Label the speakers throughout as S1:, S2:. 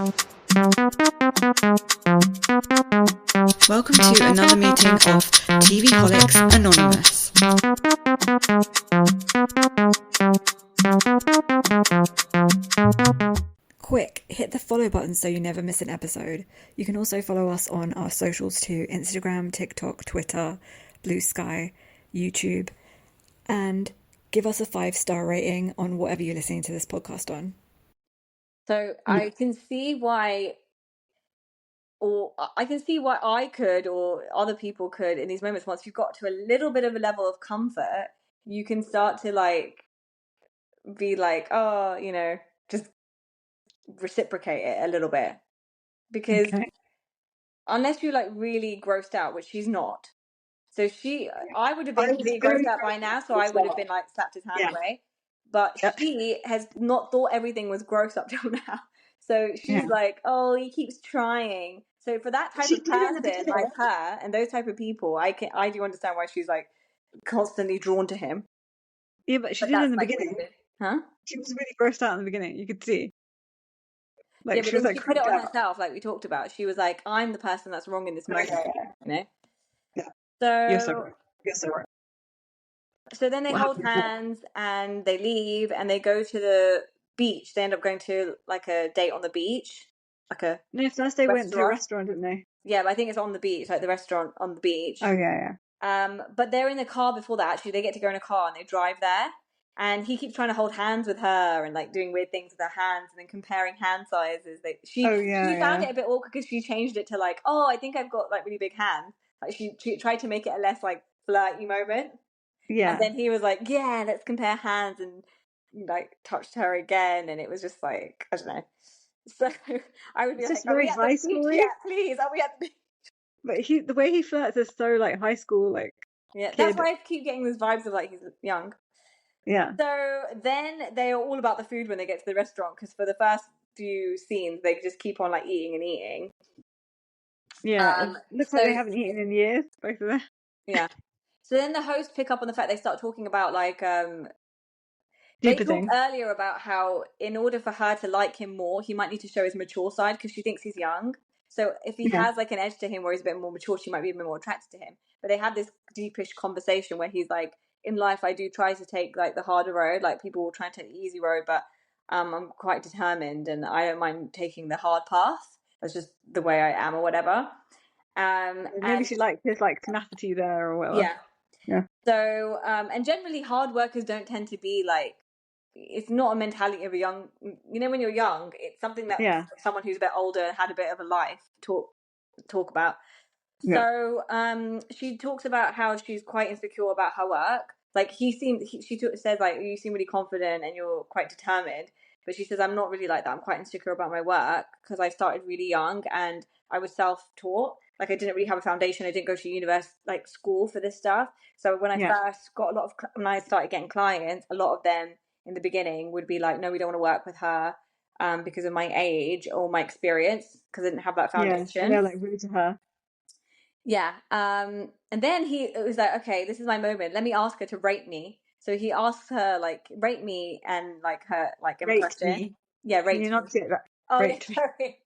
S1: Welcome to another meeting of TV Holics Anonymous. Quick, hit the follow button so you never miss an episode. You can also follow us on our socials too: Instagram, TikTok, Twitter, Blue Sky, YouTube, and give us a 5-star rating on whatever you're listening to this podcast on.
S2: So I can see why, or I can see why I could, or other people could, in these moments. Once you've got to a little bit of a level of comfort, you can start to be like, oh, just reciprocate it a little bit, because unless you're really grossed out, which she's not. So I would have been really grossed out by now, so I would have been slapped his hand away. But she has not thought everything was gross up till now. So she's like, oh, he keeps trying. So for that type of person like her and those type of people, I do understand why she's constantly drawn to him.
S3: Yeah, but she did in the beginning. Huh? She was really grossed out in the beginning. You could see.
S2: But she was she put it on herself, like we talked about. She was like, I'm the person that's wrong in this moment. You know?
S3: Yeah.
S2: So
S3: you're so right. You're so right.
S2: So then they hold hands and they leave and they go to the beach. They end up going to a date on the beach,
S3: No, first they went to a restaurant, didn't they?
S2: Yeah, but I think it's on the beach, the restaurant on the beach.
S3: Oh yeah.
S2: But they're in the car before that. Actually, they get to go in a car and they drive there. And he keeps trying to hold hands with her and doing weird things with her hands and then comparing hand sizes. She found it a bit awkward because she changed it to oh, I think I've got really big hands. She tried to make it a less flirty moment.
S3: Yeah.
S2: And then he was like, yeah, let's compare hands, and touched her again, and it was just I don't know. So I would be
S3: just very high school.
S2: Yeah, please, are we at the beach?
S3: But the way he flirts is so high school
S2: Yeah,
S3: kid.
S2: That's why I keep getting these vibes of he's young.
S3: Yeah.
S2: So then they are all about the food when they get to the restaurant, because for the first few scenes they just keep on eating and eating.
S3: Yeah, it looks like they haven't eaten in years, both of them.
S2: Yeah. So then the hosts pick up on the fact they start talking about they talked earlier about how in order for her to like him more, he might need to show his mature side because she thinks he's young. So if he has an edge to him where he's a bit more mature, she might be a bit more attracted to him. But they have this deepish conversation where he's like, in life, I do try to take the harder road. People will try and take the easy road, but I'm quite determined and I don't mind taking the hard path. That's just the way I am or whatever.
S3: Maybe she liked his tenacity there or whatever.
S2: Yeah. So, and generally hard workers don't tend to be it's not a mentality of a young, when you're young, it's something that someone who's a bit older, had a bit of a life talk about. Yeah. So, she talks about how she's quite insecure about her work. She says you seem really confident and you're quite determined. But she says, I'm not really like that. I'm quite insecure about my work because I started really young and I was self-taught. I didn't really have a foundation. I didn't go to university, school for this stuff. So when I first got when I started getting clients, a lot of them in the beginning would be like, no, we don't want to work with her because of my age or my experience, because I didn't have that foundation.
S3: Yeah, they're rude to her.
S2: Yeah. And then he was like, okay, this is my moment. Let me ask her to rate me. So he asks her rate me and her impression.
S3: Rate me.
S2: Yeah, rate me.
S3: You're not saying that.
S2: Oh, rate sorry.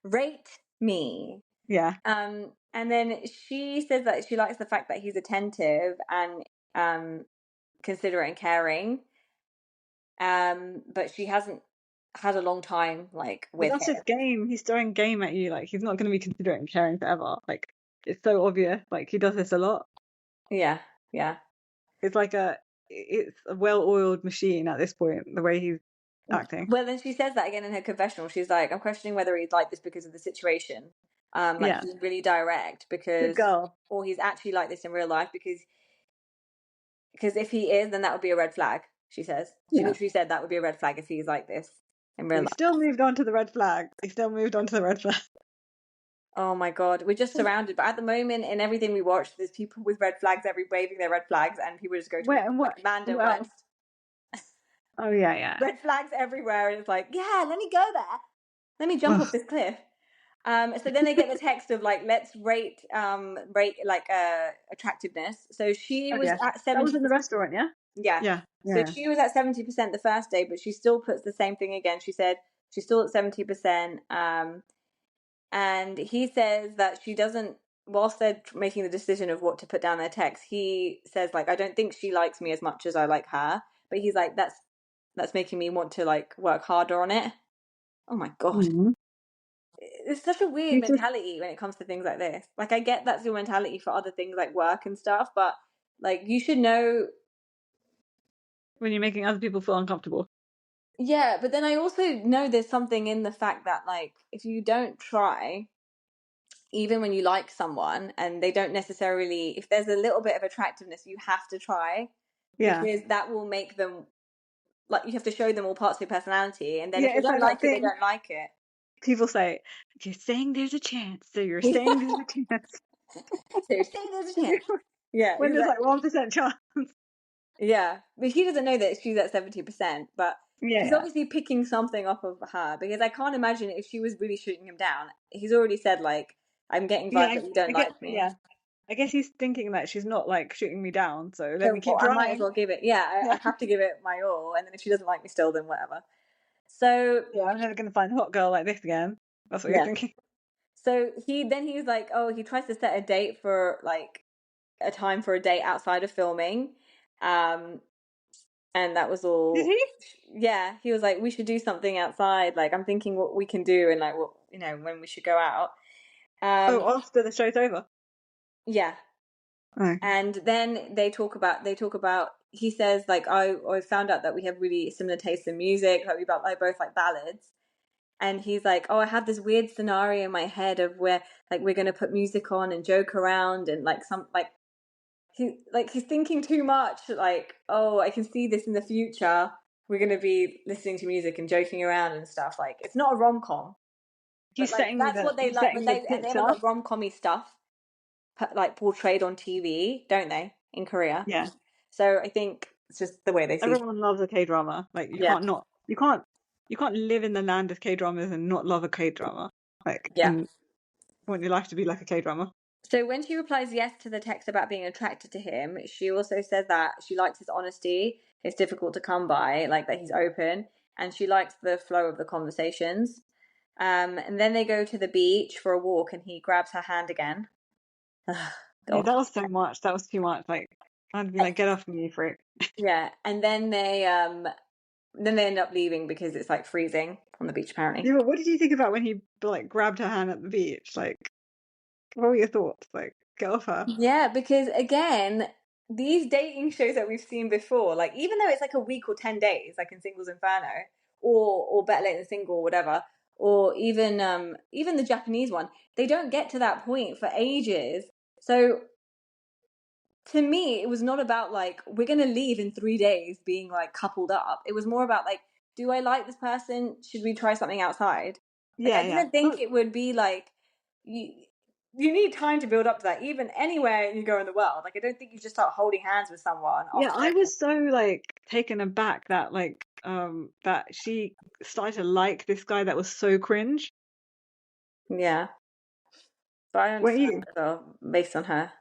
S2: Rate me.
S3: Yeah.
S2: And then she says that she likes the fact that he's attentive and considerate and caring. But she hasn't had a long time with
S3: that's
S2: him.
S3: his game. He's throwing game at you. He's not going to be considerate and caring forever. It's so obvious. He does this a lot.
S2: Yeah.
S3: It's it's a well-oiled machine at this point, the way he's acting.
S2: Well, then she says that again in her confessional. She's like, I'm questioning whether he's like this because of the situation. He's really direct because,
S3: good girl.
S2: Or he's actually like this in real life because if he is, then that would be a red flag. She says. She literally said that would be a red flag if he's like this in real life.
S3: Still moved on to the red flag.
S2: Oh my God, we're just surrounded. But at the moment, in everything we watch, there's people with red flags waving their red flags, and people just go to Amanda West.
S3: Oh yeah.
S2: Red flags everywhere, and it's let me go there. Let me jump off this cliff. So then they get the text of let's rate attractiveness. So she was at 70%.
S3: That was in the restaurant, yeah.
S2: Yeah. So she was at 70% the first day, but she still puts the same thing again. She said, She's still at 70%. And he says that she doesn't, whilst they're making the decision of what to put down their text, he says, like, I don't think she likes me as much as I like her. But he's like, that's making me want to, like, work harder on it. Oh my God.
S3: Mm.
S2: It's such a weird mentality when it comes to things like this. Like, I get that's your mentality for other things like work and stuff, but, like, you should know.
S3: When you're making other people feel uncomfortable.
S2: Yeah, but then I also know there's something in the fact that, like, if you don't try, even when you like someone and they don't necessarily, if there's a little bit of attractiveness, you have to try,
S3: Yeah.
S2: because that will make them, like, you have to show them all parts of your personality, and then
S3: Yeah,
S2: if they
S3: it's
S2: don't
S3: like
S2: like
S3: that
S2: it, they
S3: thing
S2: don't like it.
S3: people say, you're saying there's a chance, so you're saying there's a chance.
S2: So you're saying there's a chance. Yeah,
S3: When there's like
S2: exactly.
S3: 1% chance.
S2: Yeah, but he doesn't know that she's at 70%, but he's
S3: Yeah.
S2: obviously picking something off of her, because I can't imagine if she was really shooting him down. He's already said, like, I'm getting
S3: Yeah,
S2: vibes that you don't like me.
S3: yeah. I guess he's thinking that she's not like shooting me down, so let
S2: So
S3: me keep
S2: I might as
S3: trying.
S2: well give it. Yeah, I
S3: Yeah.
S2: have to give it my all, and then if she doesn't like me still, then whatever. So
S3: Yeah, I'm never gonna find a hot girl like this again. That's what you're
S2: yeah.
S3: thinking.
S2: So he was like, oh, he tries to set a date for, like, a time for a date outside of filming, um, and that was
S3: Did
S2: all.
S3: he?
S2: Yeah, he was like, we should do something outside. Like, I'm thinking what we can do, and, like, what, when we should go out.
S3: Oh, after the show's over.
S2: Yeah,
S3: Oh.
S2: and then they talk about. He says, like, I found out that we have really similar tastes in music. Like, we both like ballads. And he's like, oh, I have this weird scenario in my head of where, like, we're gonna put music on and joke around, and, like, he's thinking too much. Like, oh, I can see this in the future. We're gonna be listening to music and joking around and stuff. Like, it's not a rom-com, but, like, that's what they
S3: He's
S2: like.
S3: setting
S2: But
S3: the
S2: they have a
S3: picture.
S2: lot of rom-commy stuff, like, portrayed on TV, don't they, in Korea?
S3: Yeah.
S2: So I think it's just the way they see.
S3: Everyone loves a K-drama. Like
S2: Yeah,
S3: you can't live in the land of K-dramas and not love a K-drama. Like
S2: yeah.
S3: and want your life to be like a K-drama.
S2: So when she replies yes to the text about being attracted to him, she also says that she likes his honesty. It's difficult to come by, like, that he's open, and she likes the flow of the conversations. And then they go to the beach for a walk, and he grabs her hand again.
S3: Yeah,
S2: God.
S3: that was so much. That was too much. Like I'd be like, get off me, freak.
S2: Yeah, and then they end up leaving because it's, like, freezing on the beach apparently.
S3: Yeah, but what did you think about when he like grabbed her hand at the beach? Like, what were your thoughts? Like, get off her.
S2: Yeah, because again, these dating shows that we've seen before, like, even though it's like a week or 10 days, like in Singles Inferno, or Better Late Than Single, or whatever, or even the Japanese one, they don't get to that point for ages. So to me, it was not about, like, we're gonna leave in 3 days being, like, coupled up. It was more about, like, do I like this person? Should we try something outside? Like,
S3: Yeah,
S2: I
S3: yeah.
S2: didn't think it would be like, you you need time to build up to that, even anywhere you go in the world. Like, I don't think you just start holding hands with someone
S3: Yeah,
S2: after
S3: I
S2: they're.
S3: was so like taken aback that that she started to like this guy that was so cringe.
S2: Yeah, but I
S3: When
S2: understand
S3: you
S2: though, based on her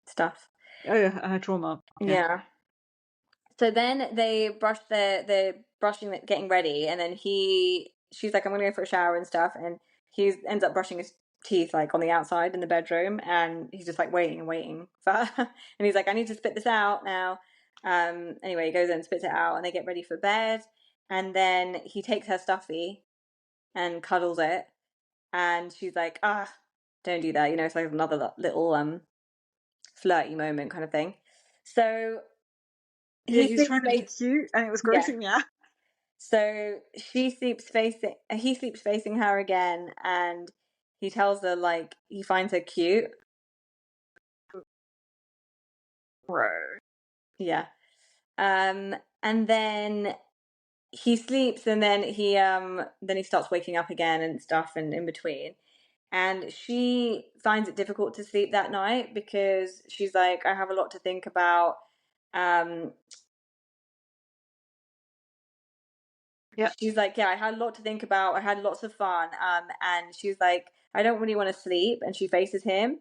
S2: stuff.
S3: oh her trauma. Yeah.
S2: Yeah. So then they're brushing, getting ready, and then she's like, I'm gonna go for a shower and stuff, and he ends up brushing his teeth, like, on the outside in the bedroom, and he's just, like, waiting and waiting for her. And he's like, I need to spit this out now. Anyway, he goes in and spits it out, and they get ready for bed, and then he takes her stuffy and cuddles it, and she's like, don't do that. It's like another little flirty moment kind of thing. So
S3: Yeah,
S2: he
S3: he's
S2: sleeps
S3: trying to be
S2: face
S3: cute and it was
S2: yeah.
S3: grossing me out.
S2: So he sleeps facing her again, and he tells her, like, he finds her cute.
S3: Bro.
S2: Yeah. And then he sleeps, and then he starts waking up again and stuff, and in between. And she finds it difficult to sleep that night because she's like, I have a lot to think about. Um,
S3: Yeah.
S2: she's like, yeah, I had a lot to think about. I had lots of fun. And she's like, I don't really want to sleep. And she faces him.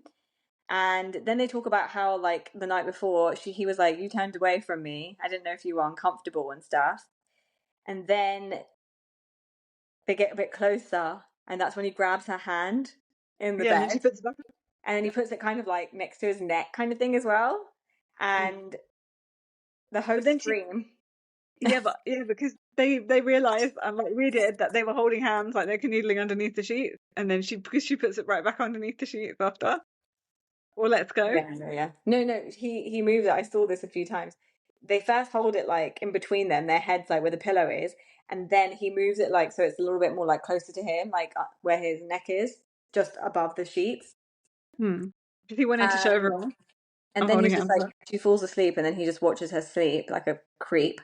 S2: And then they talk about how, like, the night before, he was like, you turned away from me. I didn't know if you were uncomfortable and stuff. And then they get a bit closer, and that's when he grabs her hand in the
S3: Yeah, and then she
S2: bed,
S3: puts it back.
S2: and then he puts it kind of like next to his neck, kind of thing as well. And the
S3: But
S2: host
S3: then she,
S2: scream.
S3: because they realized, and like we did, that they were holding hands, like they're canoodling underneath the sheets, and then because she puts it right back underneath the sheets after. Or let's go.
S2: Yeah. No, he moves it. I saw this a few times. They first hold it like in between them, their heads like where the pillow is, and then he moves it like so it's a little bit more like closer to him, like where his neck is, just above the sheets.
S3: Because he wanted to show
S2: Um,
S3: everyone.
S2: and
S3: I'm
S2: then
S3: holding
S2: he's just
S3: hands.
S2: like she falls asleep, and then he just watches her sleep like a creep.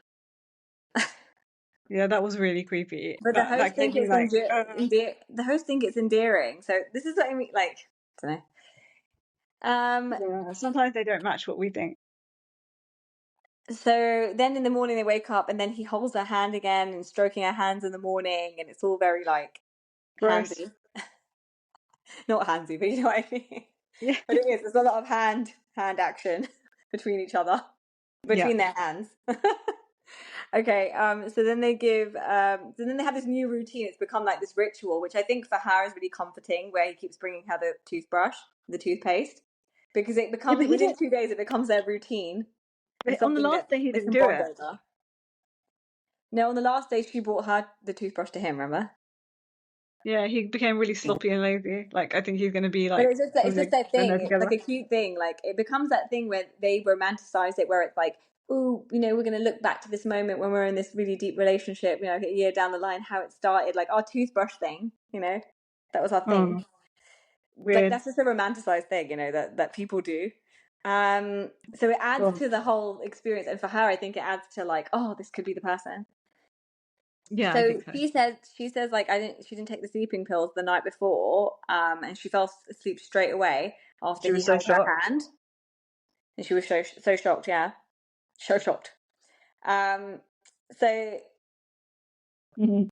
S3: Yeah, that was really creepy.
S2: But the host
S3: That gave
S2: think
S3: me
S2: it's
S3: like,
S2: the host think it's endearing. So this is what I mean. Like, I don't know.
S3: yeah, sometimes they don't match what we think.
S2: So then in the morning they wake up, and then he holds her hand again and stroking her hands in the morning, and it's all very like
S3: Gross.
S2: handsy. Not handsy, but you know what I mean.
S3: Yeah.
S2: But it is. There's a lot of hand action between each other, between their hands. Okay. So then they give. So then they have this new routine. It's become like this ritual, which I think for her is really comforting, where he keeps bringing her the toothbrush, the toothpaste, because it
S3: Yeah,
S2: becomes
S3: but he
S2: within
S3: didn't.
S2: 2 days it becomes their routine and
S3: On the
S2: something
S3: last
S2: that
S3: day, he
S2: they
S3: didn't
S2: can
S3: do
S2: bond
S3: it.
S2: over. No, on the last day she brought her the toothbrush to him. Remember?
S3: Yeah, he became really sloppy and lazy. Like, I think he's going to be
S2: But
S3: like,
S2: it's just that
S3: when they're
S2: thing. It's like
S3: together.
S2: a cute thing. Like it becomes that thing where they romanticize it, where it's like, oh, you know, we're going to look back to this moment when we're in this really deep relationship. You know, a year down the line, how it started. Like our toothbrush thing. You know, that was our thing.
S3: Oh,
S2: Like
S3: weird.
S2: that's just a romanticized thing. You know that people do. So it adds
S3: Oh,
S2: to the whole experience, and for her, I think it adds to like, oh, this could be the person.
S3: yeah, I
S2: So
S3: think so.
S2: she says like she didn't take the sleeping pills the night before, and she fell asleep straight away after
S3: She
S2: he
S3: was so
S2: held her
S3: shocked.
S2: hand, and she was so shocked, yeah, so shocked. Um, so
S3: Mhm.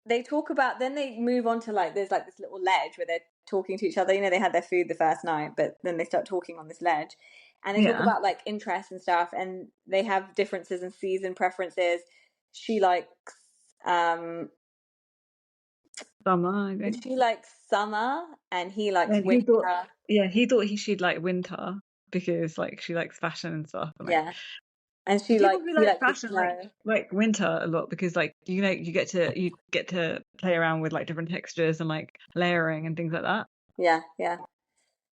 S2: they talk about, then they move on to like there's like this little ledge where they're talking to each other. You know, they had their food the first night, but then they start talking on this ledge, and they talk
S3: Yeah,
S2: about like interests and stuff, and they have differences in season preferences. She likes um
S3: summer, I think.
S2: she likes summer, and he likes
S3: And he thought,
S2: winter.
S3: he thought she'd like winter because like she likes fashion and stuff. And like
S2: Yeah, and
S3: people who
S2: he
S3: like
S2: likes the
S3: fashion
S2: snow.
S3: like winter a lot because like you get to play around with like different textures and like layering and things like that.
S2: Yeah,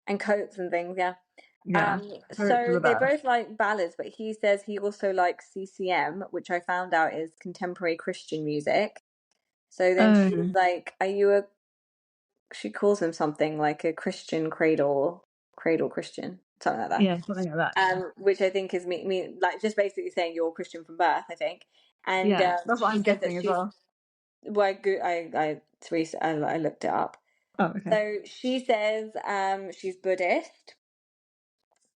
S2: and coats and things. Yeah.
S3: Yeah, coats are
S2: So
S3: the
S2: they
S3: best.
S2: both like ballads, but he says he also likes CCM, which I found out is contemporary Christian music. So then she's
S3: Oh,
S2: like, "Are you a?" She calls him something like a Christian cradle Christian, something like that.
S3: yeah, something like that. Yeah,
S2: Which I think is me like just basically saying you're Christian from birth. I think, and
S3: yeah, that's what
S2: she
S3: I'm
S2: says that
S3: guessing as
S2: she's
S3: well.
S2: well. I looked it up.
S3: Oh, okay.
S2: So she says she's Buddhist.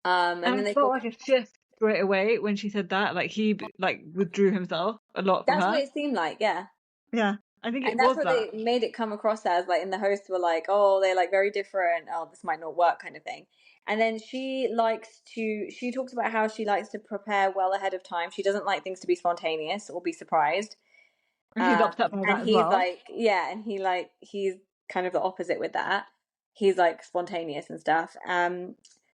S2: And
S3: And
S2: then
S3: it
S2: they
S3: felt
S2: talk.
S3: like a shift straight away when she said that. Like like withdrew himself a lot from
S2: That's what
S3: her.
S2: it seemed like, yeah.
S3: Yeah, I think it
S2: And that's
S3: was
S2: what
S3: that.
S2: they made it come across as, like, in the hosts were like, oh, they're like very different. Oh, this might not work, kind of thing. And then she talks about how she likes to prepare well ahead of time. She doesn't like things to be spontaneous or be surprised.
S3: And he's upset by
S2: And
S3: that as
S2: he's
S3: well.
S2: like, yeah, and he's kind of the opposite with that. He's like spontaneous and stuff.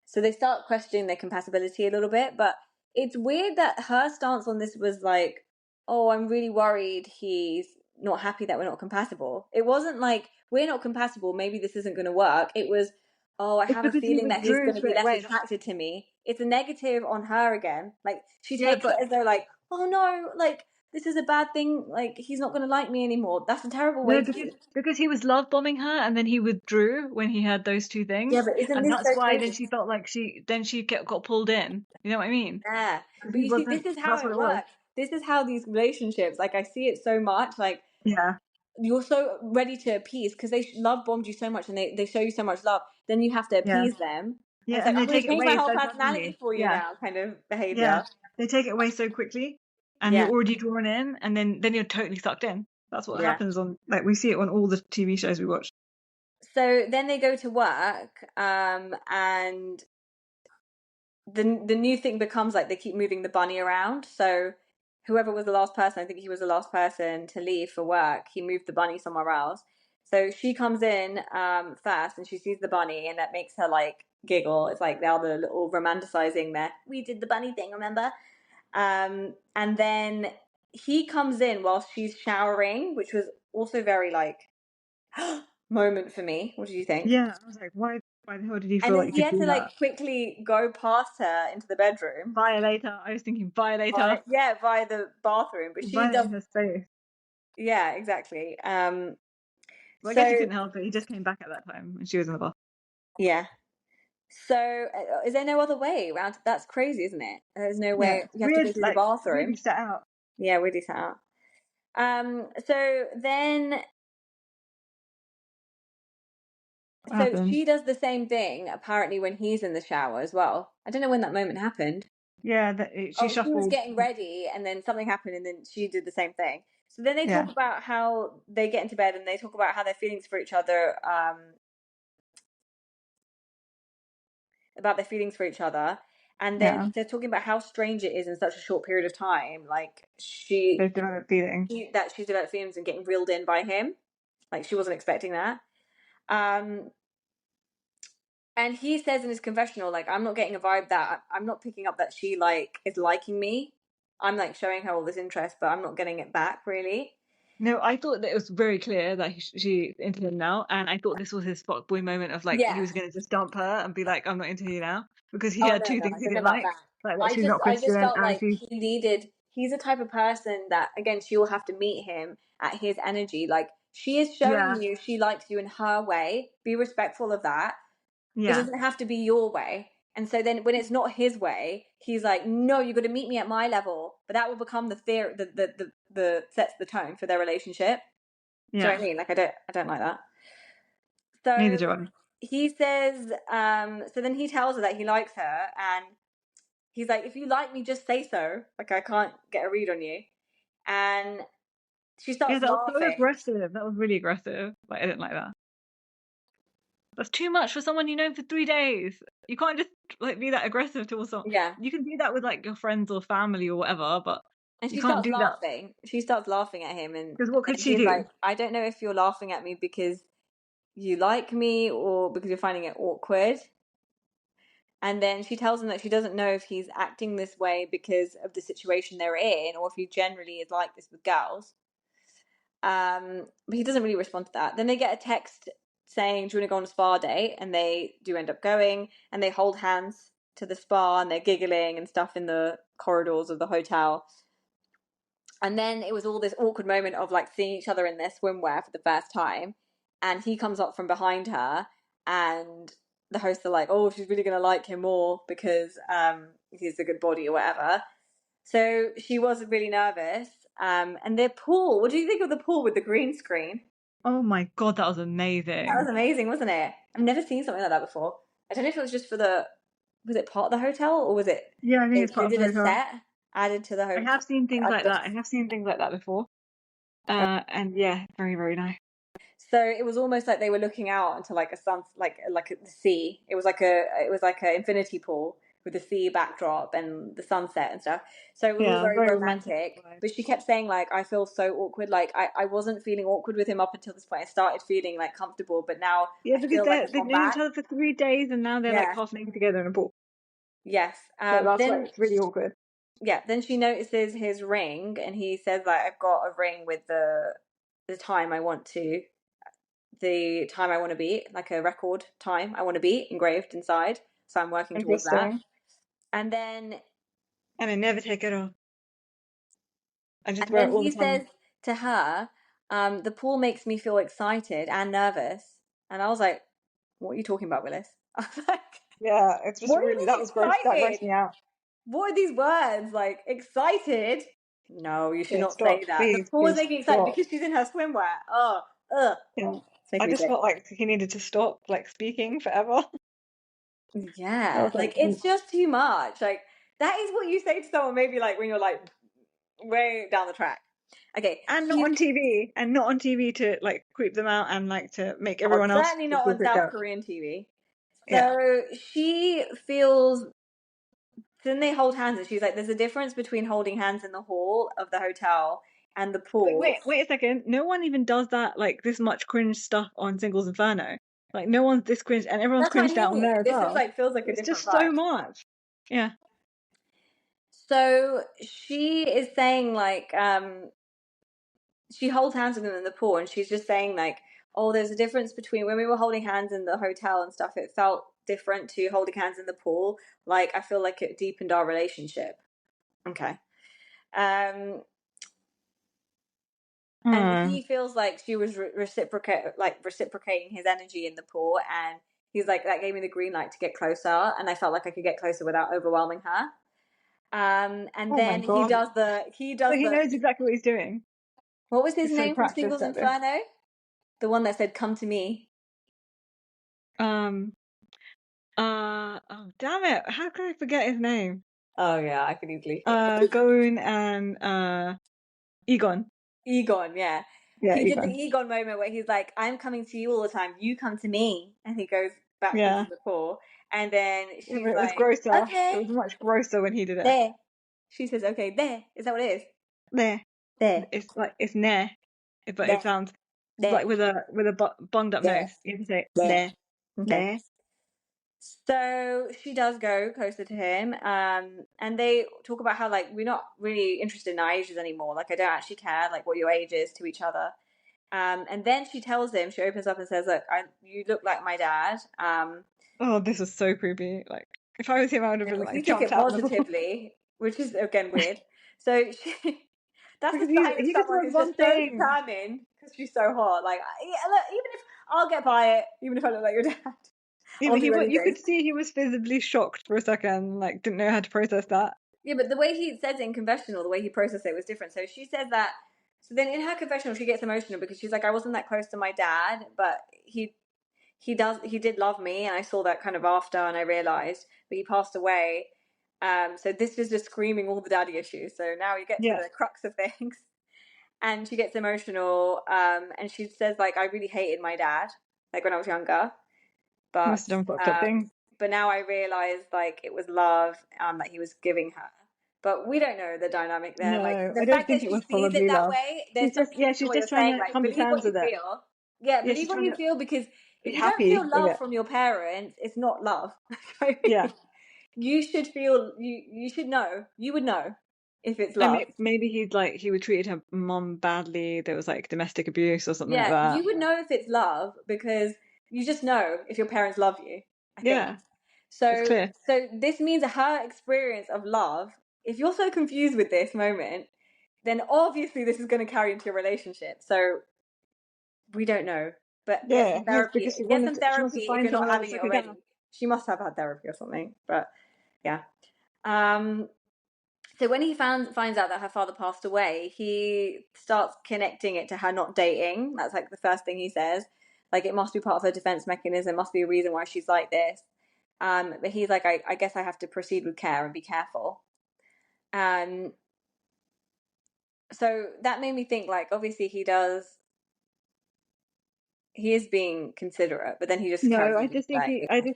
S2: So they start questioning their compatibility a little bit, but it's weird that her stance on this was like, oh, I'm really worried he's not happy that we're not compatible. It wasn't like we're not compatible, maybe this isn't going to work. It was, oh, I
S3: It's
S2: have a
S3: because he
S2: feeling that he's
S3: withdrew
S2: going to be
S3: straight
S2: less
S3: away.
S2: attracted to me. It's a negative on her again. Like she
S3: Yeah,
S2: takes it
S3: but
S2: as though like, oh no, like this is a bad thing. Like he's not going to like me anymore. That's a terrible way
S3: no,
S2: to be.
S3: because he was love bombing her and then he withdrew when he had those two
S2: Yeah,
S3: things,
S2: but isn't
S3: and
S2: this
S3: that's
S2: so
S3: why then
S2: crazy?
S3: she felt like she got pulled in. You know what I mean?
S2: Yeah,
S3: Because
S2: but
S3: he
S2: you see,
S3: wasn't.
S2: this is how
S3: That's what
S2: it
S3: it was.
S2: works. This is how these relationships. Like I see it so much. Like
S3: Yeah,
S2: you're so ready to appease because they love bombed you so much and they show you so much love. Then you have to
S3: yeah,
S2: appease them. And
S3: yeah,
S2: it's like
S3: and
S2: I'm
S3: they
S2: going
S3: take
S2: to
S3: it
S2: change my
S3: away
S2: whole
S3: so
S2: personality
S3: suddenly.
S2: for you
S3: Yeah,
S2: now, kind of
S3: yeah,
S2: behavior.
S3: they take it away so quickly, and you're
S2: Yeah,
S3: already drawn in, and then you're totally sucked in. That's what
S2: yeah.
S3: happens on like we see it on all the TV shows we watch.
S2: So then they go to work, and the new thing becomes like they keep moving the bunny around. So whoever was the last person, I think he was the last person to leave for work. He moved the bunny somewhere else. So she comes in first and she sees the bunny, and that makes her like giggle. It's like they're the little romanticizing there. We did the bunny thing, remember? And then he comes in while she's showering, which was also very like moment for me. What did you think?
S3: Yeah, I was like, why the hell did you
S2: And
S3: feel
S2: then
S3: like
S2: he
S3: you could
S2: had
S3: do
S2: to
S3: that?
S2: like quickly go past her into the bedroom.
S3: Violator. I was thinking violator.
S2: Yeah, via the bathroom. But she
S3: Violator
S2: does.
S3: in her space.
S2: Yeah, exactly.
S3: Well, I guess he
S2: So
S3: couldn't help it. He just came back at that time and she was in the bath.
S2: yeah. So is there no other way around? That's crazy, isn't it? There's no way
S3: Yeah,
S2: you have to go
S3: weird,
S2: to the
S3: like
S2: bathroom.
S3: really set out.
S2: Yeah, really set out. So then,
S3: What
S2: so
S3: happened?
S2: she does the same thing apparently when he's in the shower as well. I don't know when that moment happened.
S3: Yeah, she
S2: Oh, she was
S3: shuffled.
S2: getting ready, and then something happened, and then she did the same thing. So then they
S3: Yeah,
S2: talk about how they get into bed, and they talk about how their feelings for each other, and then
S3: yeah.
S2: they're talking about how strange it is in such a short period of time. Like
S3: They've developed feelings.
S2: that she's developed feelings and getting reeled in by him. Like she wasn't expecting that. Um, and he says in his confessional, like, I'm not getting a vibe that I'm not picking up that she like is liking me. I'm like showing her all this interest, but I'm not getting it back really.
S3: No, I thought that it was very clear that she's into him now, and I thought this was his fuckboy moment of like he
S2: Yeah.
S3: was gonna just dump her and be like, I'm not into you now, because he
S2: Oh
S3: had
S2: no,
S3: two
S2: no,
S3: things
S2: I
S3: he
S2: don't know
S3: didn't
S2: about that.
S3: like that she's not
S2: I just
S3: Christian
S2: felt
S3: and
S2: like
S3: she's
S2: he's the type of person that again she will have to meet him at his energy. Like she is showing
S3: yeah,
S2: you she likes you in her way. Be respectful of that. It
S3: yeah,
S2: doesn't have to be your way. And so then when it's not his way, he's like, no, you got to meet me at my level. But that will become the theory, the sets the tone for their relationship. Do you know
S3: yeah.
S2: what I mean? Like I don't like that.
S3: Neither
S2: So
S3: do I.
S2: he says, so then he tells her that he likes her, and he's like, if you like me, just say so. Like I can't get a read on you. And she
S3: Yeah,
S2: starts
S3: that was so
S2: laughing.
S3: aggressive. That was really aggressive. Like I didn't like that. That's too much for someone you know for 3 days. You can't just like be that aggressive towards someone.
S2: Yeah.
S3: You can do that with like your friends or family or whatever, but
S2: And
S3: you
S2: she
S3: can't
S2: starts
S3: do that
S2: laughing. She starts laughing at him, and
S3: because what could
S2: then
S3: she
S2: he's
S3: do?
S2: like, I don't know if you're laughing at me because you like me or because you're finding it awkward. And then she tells him that she doesn't know if he's acting this way because of the situation they're in or if he generally is like this with girls. But he doesn't really respond to that. Then they get a text saying, do you want to go on a spa date? And they do end up going, and they hold hands to the spa, and they're giggling and stuff in the corridors of the hotel. And then it was all this awkward moment of like seeing each other in their swimwear for the first time. And he comes up from behind her, and the hosts are like, oh, she's really going to like him more because he's a good body or whatever. So she was really nervous. And their pool, what do you think of the pool with the green screen?
S3: Oh my god, that was
S2: That
S3: amazing.
S2: was amazing, wasn't it? I've never seen something like that before. I don't know if it was just for was it part of the hotel or was it
S3: Yeah, I think
S2: they
S3: it's part of
S2: did
S3: the
S2: a
S3: hotel.
S2: set added to the
S3: I
S2: hotel?
S3: have seen things like that. I have seen things like that before. And yeah, very, very nice.
S2: So it was almost like they were looking out into like a sun, like the sea. It was like a infinity pool with the sea backdrop and the sunset and stuff. So it was all
S3: Yeah,
S2: very
S3: very romantic
S2: romantic.
S3: vibe.
S2: But she kept saying like, I feel so awkward. Like I wasn't feeling awkward with him up until this point. I started feeling like comfortable, but now
S3: Yeah,
S2: I
S3: because
S2: feel like it's
S3: they've
S2: gone
S3: known each
S2: back.
S3: other for 3 days and now they're like
S2: Yeah.
S3: half naked together in a pool.
S2: Yes.
S3: So that's
S2: Then
S3: like really awkward.
S2: yeah. Then she notices his ring, and he says like, I've got a ring with the time I want to. The time I want to beat, like a record time I want to beat engraved inside. So I'm working towards that.
S3: Interesting.
S2: And then
S3: And I never take it off. I just
S2: and
S3: wear it
S2: then
S3: all
S2: he
S3: the time.
S2: says to her, the pool makes me feel excited and nervous. And I was like, what are you talking about, Willis? I was like,
S3: Yeah, it's just
S2: what do you
S3: really,
S2: mean
S3: that was gross. That grossed
S2: excited?
S3: me out.
S2: What are these words? Like excited? No, you should
S3: Yeah,
S2: not say
S3: stop.
S2: that. The
S3: Please,
S2: pool is
S3: please
S2: making excited
S3: stop.
S2: because she's in her swimwear. Oh, ugh.
S3: Yeah.
S2: It's making
S3: I
S2: me
S3: just
S2: sick.
S3: felt like he needed to stop like speaking forever. I
S2: Yeah,
S3: was
S2: like
S3: like,
S2: it's just too much. Like that is what you say to someone maybe like when you're like way down the track. Okay,
S3: and not on TV, and not on TV to like creep them out and like to make everyone else
S2: certainly
S3: just
S2: not
S3: feel
S2: on
S3: creeped
S2: South
S3: out.
S2: Korean TV.
S3: Yeah.
S2: So she feels then they hold hands, and she's like, "There's a difference between holding hands in the hall of the hotel and the pool."
S3: Wait a second. No one even does that, like, this much cringe stuff on Singles Inferno. Like, no one's this cringe, and everyone's
S2: That's what
S3: cringed
S2: I
S3: out on
S2: mean.
S3: there as
S2: This is
S3: well.
S2: like feels like a
S3: It's
S2: different
S3: just so
S2: vibe.
S3: much. Yeah.
S2: So she is saying like, she holds hands with him in the pool, and she's just saying like, "Oh, there's a difference between when we were holding hands in the hotel and stuff. It felt different to holding hands in the pool. Like I feel like it deepened our relationship." Okay. And he feels like she was reciprocating his energy in the pool, and he's like, that gave me the green light to get closer, and I felt like I could get closer without overwhelming her. And
S3: Oh my
S2: then
S3: God. So he knows exactly what he's doing.
S2: what was his
S3: He's so
S2: name from
S3: practiced
S2: Singles
S3: at this.
S2: Inferno? The one that said, "Come to me."
S3: Oh damn it! How can I forget his name?
S2: Oh yeah, I could easily.
S3: Ga-yeon and Egon.
S2: Egon, yeah.
S3: Yeah,
S2: He did the
S3: Egon.
S2: Egon moment where he's like, "I'm coming to you all the time. You come to me," and he goes backwards
S3: Yeah.
S2: in the pool. And then
S3: Yeah,
S2: she's
S3: but it was
S2: like,
S3: grosser.
S2: "Okay,
S3: It was much grosser when he did it.
S2: there." She says, "Okay, there." Is that what it is?
S3: There.
S2: There,
S3: It's like it's ne, but
S2: there,
S3: it sounds
S2: there,
S3: like with a bunged up
S2: there,
S3: nose. You have to say
S2: there.
S3: there,
S2: Okay.
S3: there.
S2: So she does go closer to him, and they talk about how like we're not really interested in our ages anymore. Like I don't actually care like what your age is to each other. And then she tells him, she opens up and says, "Look, you look like my dad."
S3: Oh, this was so creepy. Like if I was him, I would have been
S2: He
S3: like
S2: took
S3: jumped
S2: it
S3: out of the pool.
S2: positively, which is again weird. So that's a
S3: Because
S2: sign of
S3: he just
S2: someone
S3: wants
S2: who's
S3: one
S2: just so
S3: thing.
S2: determined because she's so hot. Like, yeah, look, even if I'll get by it, even if I look like your dad,
S3: Yeah,
S2: I'll
S3: but
S2: do
S3: you
S2: anything.
S3: could see he was visibly shocked for a second, like didn't know how to process that.
S2: Yeah, but the way he says it in confessional, the way he processed it was different. So she says that. So then in her confessional, she gets emotional because she's like, "I wasn't that close to my dad, but he did love me, and I saw that kind of after, and I realized, but he passed away. So this is just screaming all the daddy issues. So now you get to
S3: Yeah,
S2: the crux of things." And she gets emotional, and she says like, "I really hated my dad, like when I was younger,
S3: he
S2: but
S3: must have done fucked up things.
S2: but now I realized like it was love that he was giving her." But we don't know the dynamic there. Like
S3: No,
S2: the
S3: I don't
S2: fact that
S3: think it
S2: she
S3: was
S2: sees it
S3: probably
S2: that
S3: love.
S2: way, there's some truth to
S3: She's
S2: what you're
S3: just trying
S2: saying.
S3: to
S2: Like
S3: come to
S2: believe
S3: terms
S2: what you
S3: with it.
S2: feel. Yeah,
S3: Yeah,
S2: believe
S3: she's
S2: what
S3: trying
S2: you
S3: to
S2: feel, because
S3: be
S2: if you don't feel
S3: happy with
S2: love
S3: it.
S2: from your parents, it's not love. I
S3: Yeah.
S2: mean, you should feel you should know. You would know if it's
S3: I
S2: love.
S3: mean, maybe he would treated her mom badly. There was like domestic abuse or something like
S2: Yeah,
S3: that.
S2: you would know if it's love because you just know if your parents love you, I think.
S3: Yeah, it's
S2: So
S3: clear.
S2: so this means that her experience of love, if you're so confused with this moment, then obviously this is going to carry into your relationship. So we don't know. But get some
S3: Yeah, yes,
S2: therapy.
S3: because
S2: Get some
S3: she wants to
S2: therapy if
S3: find
S2: you're not
S3: someone else
S2: having
S3: to
S2: it
S3: suck her
S2: already.
S3: down.
S2: She must have had therapy or something. But yeah. So when he finds out that her father passed away, he starts connecting it to her not dating. That's like the first thing he says. Like it must be part of her defense mechanism. Must be a reason why she's like this. But he's like, I guess I have to proceed with care and be careful. So that made me think. Like obviously he does. He is being considerate, but then he just carries
S3: No,
S2: on.
S3: I just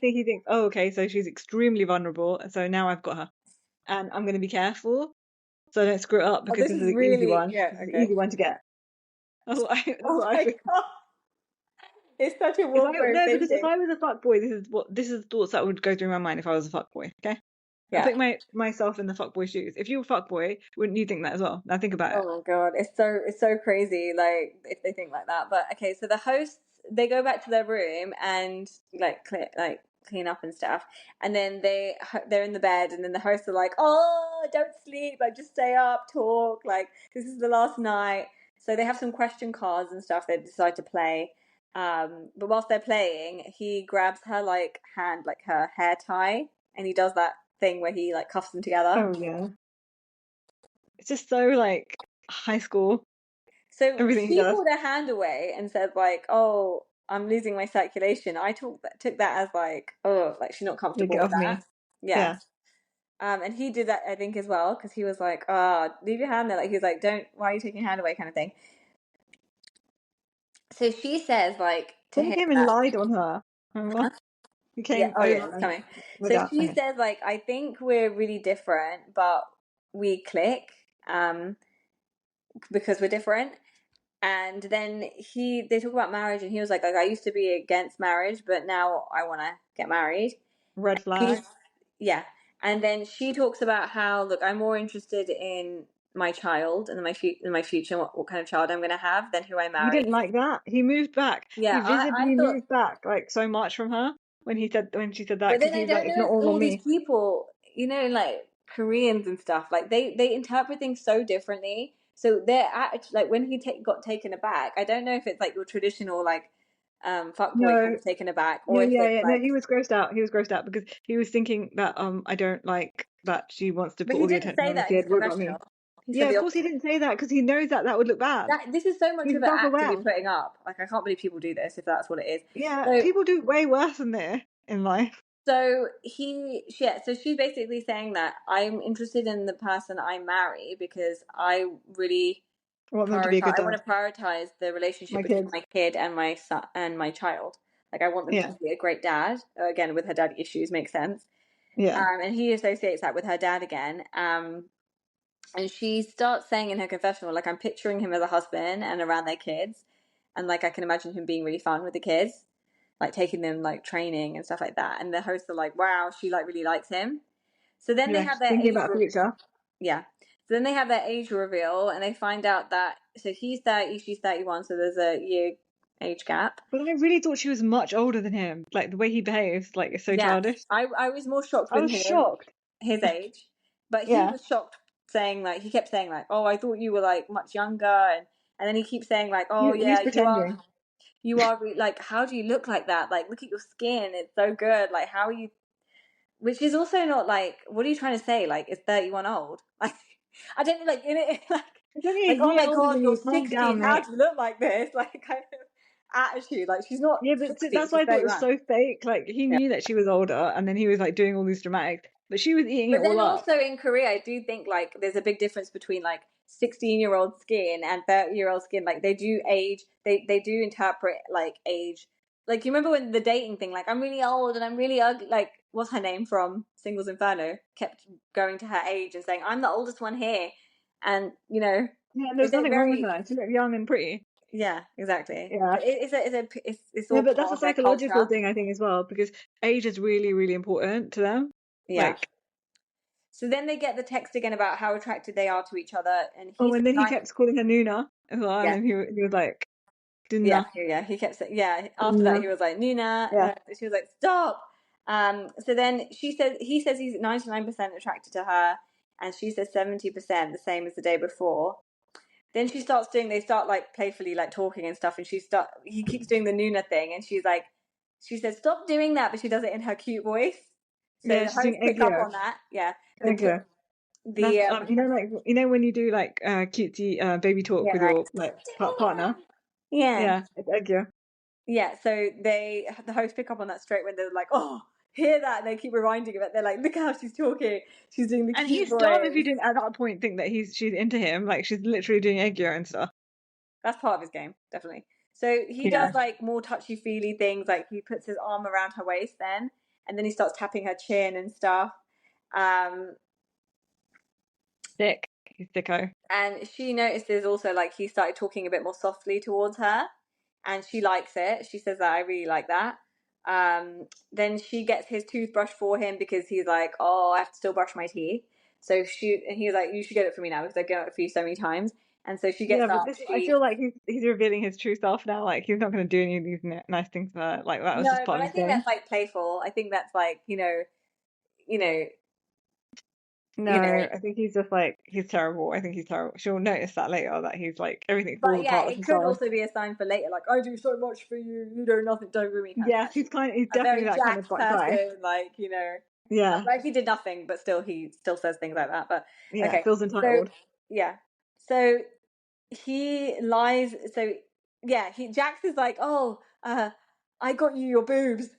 S3: think he thinks, oh, okay, so she's extremely vulnerable, so now I've got her, and I'm going to be careful so I don't screw it up
S2: Oh,
S3: because
S2: this
S3: this is
S2: is
S3: the easy
S2: really,
S3: one.
S2: yeah,
S3: This is the
S2: okay.
S3: easy one to get. That's
S2: Oh
S3: what I
S2: my
S3: think.
S2: god, it's such a warm way of
S3: Because if
S2: thinking.
S3: I was a fuckboy, this is the thoughts that would go through my mind if I was a fuckboy. Okay, I
S2: Yeah.
S3: put myself in the fuckboy shoes. If you were a fuckboy, wouldn't you think that as well? Now think about it.
S2: Oh my god, it's so crazy. Like if they think like that. But okay, so the hosts, they go back to their room and clean up and stuff, and then they're in the bed, and then the hosts are like, "Oh, don't sleep, like just stay up, talk, like this is the last night." So they have some question cards and stuff they decide to play. But whilst they're playing, he grabs her like hand, like her hair tie, and he does that thing where he like cuffs them together.
S3: Oh yeah, it's just so like high school.
S2: So
S3: Everything he
S2: she
S3: does.
S2: pulled her hand away and said like, "Oh, I'm losing my circulation." I took that as like, "Oh, like she's not
S3: You
S2: comfortable
S3: get
S2: with
S3: off
S2: that."
S3: me.
S2: Yeah.
S3: Yeah.
S2: And he did that I think as well because he was like, "Ah, leave your hand there." Like he was like, "Don't, why are you taking your hand away?" kind of thing. So she says like to
S3: Then he
S2: him
S3: came and
S2: that,
S3: lied on her. Remember? He
S2: Yeah,
S3: came
S2: oh yeah,
S3: over
S2: it's coming.
S3: and
S2: So
S3: out.
S2: she
S3: Okay.
S2: says, like, I think we're really different, but we click because we're different. And then they talk about marriage, and he was like, I used to be against marriage, but now I want to get married.
S3: Red
S2: He's,
S3: flag.
S2: yeah. And then she talks about how, look, I'm more interested in my child and in my future, what kind of child I'm going to have, than who I
S3: He
S2: marry.
S3: didn't like that. He moved back.
S2: Yeah,
S3: He
S2: I
S3: visibly
S2: thought,
S3: moved back like so much from her when she said that,
S2: but
S3: because
S2: then I
S3: he's like,
S2: don't
S3: it's
S2: know
S3: not
S2: if
S3: all on
S2: all these
S3: me.
S2: people, like Koreans and stuff, like they interpret things so differently. So they're like when he got taken aback, I don't know if it's like your traditional like fuckboy kind
S3: No,
S2: of taken aback,
S3: no,
S2: or if
S3: yeah,
S2: it's
S3: yeah. No,
S2: like,
S3: he was grossed out. He was grossed out because he was thinking that I don't like that she wants to
S2: but
S3: put
S2: he
S3: all the
S2: didn't
S3: attention
S2: say
S3: on the
S2: that in his
S3: kid. What about me?
S2: confessional. He said
S3: Yeah,
S2: the
S3: of course he
S2: opposite.
S3: didn't say that because he knows that would look bad.
S2: This is so much
S3: He's
S2: of an act to be
S3: self-aware.
S2: putting up. Like I can't believe people do this if that's what it is.
S3: Yeah,
S2: So
S3: people do way worse than this in life.
S2: so she's basically saying that I'm interested in the person I marry because I really
S3: I want them to be a good
S2: I want
S3: dad.
S2: to prioritize the relationship
S3: My
S2: between
S3: kids.
S2: my kid and my son and my child. Like I want them to
S3: Yeah,
S2: be a great dad. Again, with her daddy issues, makes sense.
S3: yeah.
S2: And he associates that with her dad again. And she starts saying in her confessional, like, I'm picturing him as a husband and around their kids, and like I can imagine him being really fun with the kids, like taking them like training and stuff like that. And the hosts are like, wow, she like really likes him. So then they
S3: Yeah,
S2: have
S3: just
S2: their
S3: thinking about future.
S2: yeah. So then they have their age reveal, and they find out that so he's 30, she's 31, so there's a year age gap.
S3: But I really thought she was much older than him. Like the way he behaves, like it's so
S2: Yeah,
S3: childish.
S2: I was more shocked
S3: I
S2: with
S3: was
S2: him,
S3: shocked.
S2: his age, but he
S3: Yeah,
S2: was shocked, saying like he kept saying like, oh, I thought you were like much younger, and then he keeps saying like, oh
S3: he's
S2: yeah,
S3: pretending.
S2: like, how do you look like that? Like, look at your skin, it's so good. Like, how are you? Which is also not like, what are you trying to say? Like, is 31 old? Like, I don't like in it
S3: It's only a
S2: like, oh
S3: year
S2: my
S3: older
S2: god,
S3: than
S2: you're
S3: you. Calm down,
S2: 16. How
S3: mate.
S2: do you look like this? Like, kind of attitude. Like, she's not
S3: Yeah, but
S2: 60,
S3: that's why
S2: she's
S3: I thought it was
S2: 31.
S3: so fake. Like he
S2: Yeah.
S3: knew that she was older, and then he was like doing all these dramatics, but she was eating it
S2: But
S3: all
S2: then
S3: up.
S2: also in Korea, I do think like there's a big difference between like 16-year-old skin and 30-year-old skin. Like they do age, they do interpret like age. Like you remember when the dating thing, like I'm really old and I'm really ugly. Like what's her name from Singles Inferno kept going to her age and saying I'm the oldest one here, and
S3: Yeah, and
S2: it's
S3: there's
S2: a
S3: nothing wrong with
S2: very
S3: her. She looked young and pretty.
S2: yeah, exactly.
S3: Yeah.
S2: But it's
S3: No,
S2: all
S3: but that's
S2: part
S3: a
S2: of their
S3: psychological
S2: culture.
S3: thing, I think, as well, because age is really, really important to them.
S2: Yeah.
S3: Like,
S2: So then they get the text again about how attracted they are to each other, and
S3: oh,
S2: he's
S3: and then he
S2: like,
S3: kept calling her Nuna as well, and
S2: yeah.
S3: then he was like,
S2: Yeah,
S3: Dunna,
S2: yeah. He kept saying, yeah. After that,
S3: Dunna.
S2: he was like, Nina.
S3: Yeah.
S2: She was like, stop. So then he says he's 99% attracted to her, and she says 70%, the same as the day before. Then they start like playfully like talking and stuff, and he keeps doing the Nuna thing, and she says, stop doing that, but she does it in her cute voice. So
S3: Yeah,
S2: the
S3: she's doing
S2: hosts pick up
S3: Eggio.
S2: on that. Yeah.
S3: Eggio.
S2: The
S3: That's like when you do like cutesy baby talk
S2: yeah,
S3: with
S2: like,
S3: your like partner.
S2: yeah.
S3: Yeah, it's Eggio.
S2: Yeah, so the hosts pick up on that straight when they're like, "Oh, hear that?" And they keep reminding of it. They're like, "Look how she's talking. She's doing the
S3: And
S2: cute
S3: he's dumb if you
S2: voice."
S3: didn't at that point think that she's into him. Like she's literally doing Eggio and stuff.
S2: That's part of his game, definitely. So he
S3: Yeah.
S2: does like more touchy feely things, like he puts his arm around her waist, and then he starts tapping her chin and stuff. Um,
S3: Sick. He's sicko.
S2: and she notices also like he started talking a bit more softly towards her, and she likes it. She says that I really like that. Then she gets his toothbrush for him because he's like, oh, I have to still brush my teeth. So he's like, you should get it for me now because I get it for you so many times. And so she
S3: Yeah,
S2: gets
S3: but
S2: up.
S3: I feel like he's revealing his true self now. Like he's not going to do any of these nice things for her. Like that was just
S2: No,
S3: part
S2: but
S3: of
S2: I
S3: his
S2: think
S3: game.
S2: that's like playful. I think that's like you know, you know.
S3: No, I think he's just like he's terrible. I think he's terrible. She'll notice that later that he's like everything falls
S2: But yeah,
S3: apart with
S2: it
S3: his
S2: could
S3: side.
S2: also be a sign for later. Like I do so much for you, you do nothing, don't do me kind of
S3: Yes,
S2: thing.
S3: he's
S2: A
S3: definitely
S2: very
S3: that kind of
S2: jacked
S3: guy.
S2: person, like
S3: Yeah,
S2: like he did nothing, but still he still says things like that. But
S3: yeah,
S2: okay,
S3: feels
S2: so
S3: entitled.
S2: yeah, so he lies. So yeah, Jax is like, oh, I got you your boobs,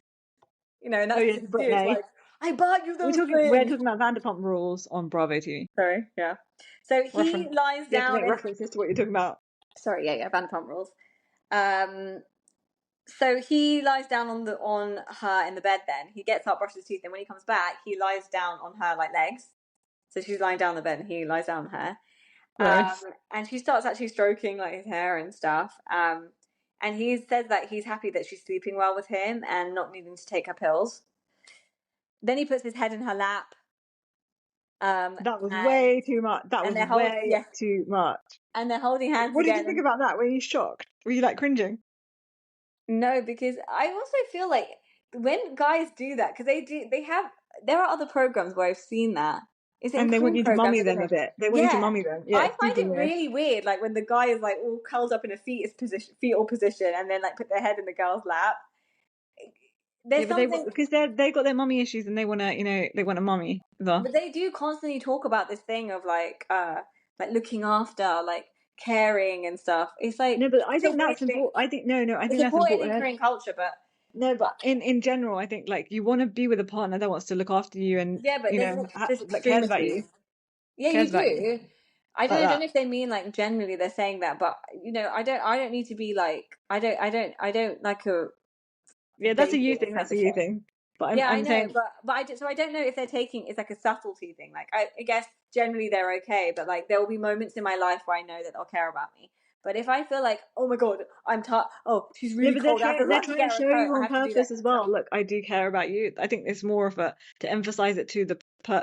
S2: and
S3: Oh
S2: that's
S3: yeah,
S2: sincere. It's
S3: Brittany.
S2: like I bought you those
S3: We're
S2: things.
S3: talking about Vanderpump Rules on Bravo TV.
S2: Sorry, yeah. So he
S3: Reference.
S2: lies
S3: You have to
S2: down
S3: make
S2: and
S3: references to what you're talking about.
S2: sorry, yeah, Vanderpump Rules. Um, So he lies down on her in the bed. Then he gets up, brushes his teeth, and when he comes back, he lies down on her like legs. So she's lying down on the bed, and he lies down on her.
S3: Gross.
S2: And she starts actually stroking like his hair and stuff. And he says that he's happy that she's sleeping well with him and not needing to take her pills. Then he puts his head in her lap.
S3: That was
S2: and,
S3: way too much. That
S2: and
S3: was way too much.
S2: And they're holding hands
S3: What did
S2: again.
S3: you think about that? Were you shocked? Were you like cringing?
S2: No, because I also feel like when guys do that, because there are other programs where I've seen that. Is it
S3: And they want you to
S2: programs,
S3: mummy
S2: isn't
S3: them a
S2: it?
S3: bit. They want you to mummy them. Yeah,
S2: I
S3: it's
S2: find
S3: super
S2: it
S3: weird.
S2: really weird, like when the guy is like all curled up in a fetal position, and then like put their head in the girl's lap. There's something
S3: because they got their mummy issues and they want to, they want a mummy as well.
S2: But they do constantly talk about this thing of like looking after, like caring and stuff. It's like
S3: No, but I think that's important. I think I think
S2: it's
S3: that's
S2: important
S3: important
S2: in Korean culture, but
S3: no, but in general, I think like you want to be with a partner that wants to look after you and
S2: yeah, but there's
S3: like cares about
S2: extremities.
S3: you.
S2: Yeah,
S3: Cares
S2: you
S3: about
S2: do.
S3: you.
S2: I
S3: Like
S2: don't
S3: that.
S2: know if they mean like generally they're saying that, but I don't need to be like I don't like a
S3: Yeah, that's a you
S2: baby
S3: thing.
S2: type
S3: That's a
S2: of
S3: you
S2: shit.
S3: thing. But
S2: Yeah, I
S3: I'm
S2: know,
S3: saying
S2: but I don't know if they're taking it's like a subtlety thing. Like I guess generally they're okay, but like there will be moments in my life where I know that they'll care about me. But if I feel like, oh my god, I'm tired. Oh, she's
S3: yeah,
S2: really
S3: but
S2: cold. I have to
S3: they're
S2: run to
S3: trying
S2: get
S3: to
S2: her a
S3: show
S2: coat.
S3: you
S2: I
S3: on
S2: have to do that
S3: purpose as
S2: kind of stuff.
S3: well. Look, I do care about you. I think it's more of to emphasize it to the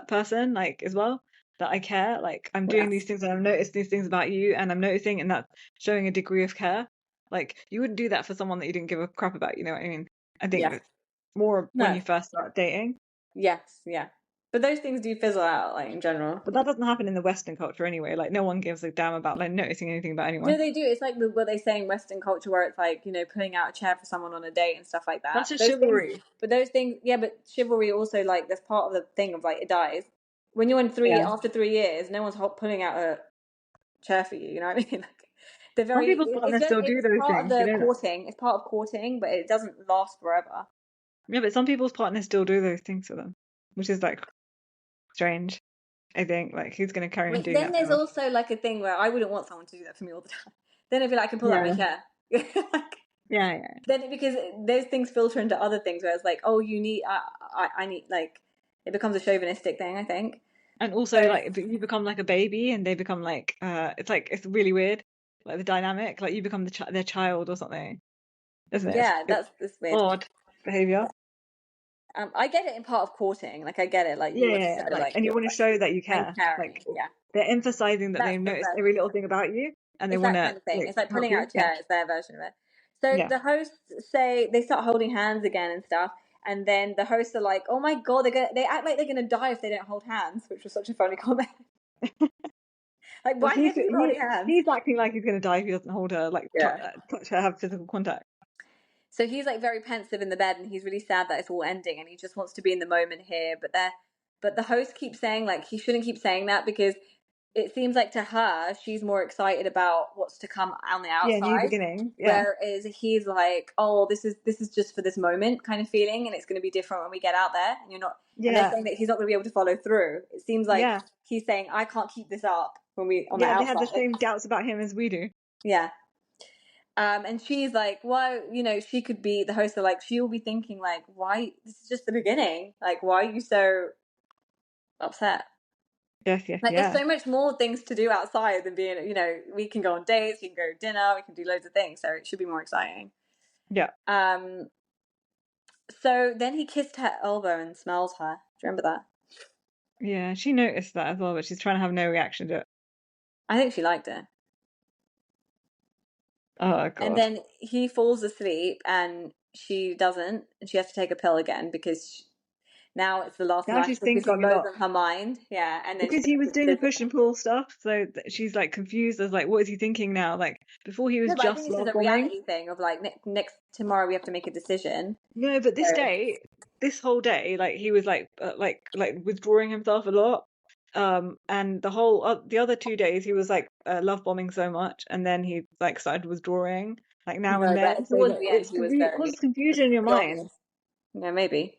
S3: person, like as well, that I care. Like I'm doing these things and I've noticed these things about you, and I'm noticing, and that's showing a degree of care. Like you wouldn't do that for someone that you didn't give a crap about. You know what I mean? I think
S2: Yeah.
S3: it's more when
S2: No.
S3: you first start dating.
S2: Yes. Yeah. But those things do fizzle out, like in general.
S3: But that doesn't happen in the Western culture anyway. Like no one gives a damn about like noticing anything about anyone.
S2: No, they do. It's like what they say in Western culture, where it's like pulling out a chair for someone on a date and stuff like that.
S3: That's just
S2: Those things,
S3: chivalry.
S2: but those things, yeah. But chivalry also like that's part of the thing of like it dies when you're in
S3: Yeah.
S2: after 3 years. No one's pulling out a chair for you. You know what I mean? Like, they're
S3: Some
S2: very.
S3: people's partners still do
S2: It's
S3: those
S2: part of
S3: things, you
S2: the
S3: know that?
S2: courting. It's part of courting, but it doesn't last forever.
S3: Yeah, but some people's partners still do those things for them, which is like strange. I think like who's gonna carry on
S2: But
S3: doing
S2: then
S3: that
S2: there's
S3: forever?
S2: also like a thing where I wouldn't want someone to do that for me all the time. Then I feel like I can pull out my
S3: Yeah.
S2: chair. Like,
S3: Yeah.
S2: then because those things filter into other things where it's like, oh, you need, I need, like, it becomes a chauvinistic thing, I think.
S3: And also
S2: So,
S3: like you become like a baby and they become like it's really weird, like the dynamic, like you become their child or something, isn't it?
S2: yeah,
S3: It's
S2: that's weird.
S3: odd behavior.
S2: I get it in part of courting, like I get it, like you want to show,
S3: Like, and you
S2: you're
S3: want to show that you
S2: like
S3: care.
S2: caring,
S3: Like
S2: yeah.
S3: they're emphasizing that they've
S2: That's the
S3: noticed
S2: version
S3: every
S2: of
S3: little
S2: it.
S3: thing about you and they
S2: It's
S3: want
S2: that
S3: to
S2: kind of thing.
S3: like
S2: It's like
S3: help
S2: pulling out
S3: you.
S2: a chair. It's their version of it. So
S3: Yeah.
S2: the hosts say they start holding hands again and stuff, and then the hosts are like, "Oh my god, they act like they're gonna die if they don't hold hands," which was such a funny comment. Like, why
S3: Well,
S2: do you keep holding hands?
S3: he's acting like he's gonna die if he doesn't hold her, like
S2: Yeah.
S3: touch her, have physical contact.
S2: So he's like very pensive in the bed, and he's really sad that it's all ending, and he just wants to be in the moment here. But the host keeps saying like he shouldn't keep saying that because it seems like to her she's more excited about what's to come on the
S3: Yeah, new
S2: outside,
S3: beginning. Yeah.
S2: whereas he's like, oh, this is just for this moment kind of feeling, and it's going to be different when we get out there. And you're not, and they're
S3: Yeah.
S2: saying that he's not going to be able to follow through. It seems like
S3: Yeah.
S2: he's saying I can't keep this up when we on the
S3: Yeah, they have the
S2: outside.
S3: same doubts about him as we do.
S2: Yeah. And she's like, well, she could be the host. Are like, she'll be thinking like, why? This is just the beginning. Like, why are you so upset?
S3: Yes,
S2: Like,
S3: yeah.
S2: there's so much more things to do outside than being, we can go on dates, we can go to dinner, we can do loads of things. So it should be more exciting.
S3: Yeah.
S2: So then he kissed her elbow and smells her. Do you remember that?
S3: Yeah, she noticed that as well, but she's trying to have no reaction to it.
S2: I think she liked it.
S3: Oh god.
S2: And then he falls asleep and she doesn't, and she has to take a pill again because now it's the last
S3: Now
S2: night.
S3: she's
S2: She's got
S3: thinking a
S2: loads
S3: lot.
S2: on her mind. Yeah, and then
S3: Because he was doing the push and pull stuff, so she's like confused as like, what is he thinking now? Like before he was
S2: No, but I
S3: just
S2: think this is
S3: love
S2: a
S3: bombing.
S2: reality thing of like next tomorrow we have to make a decision.
S3: No, but this
S2: So-
S3: day, this whole day, like he was like withdrawing himself a lot. And the other 2 days he was like love bombing so much, and then he like started withdrawing like now
S2: No,
S3: and
S2: but
S3: then. So
S2: towards
S3: that
S2: the end
S3: it's
S2: he was very
S3: causes confusion in your mind.
S2: obvious. Yeah, maybe.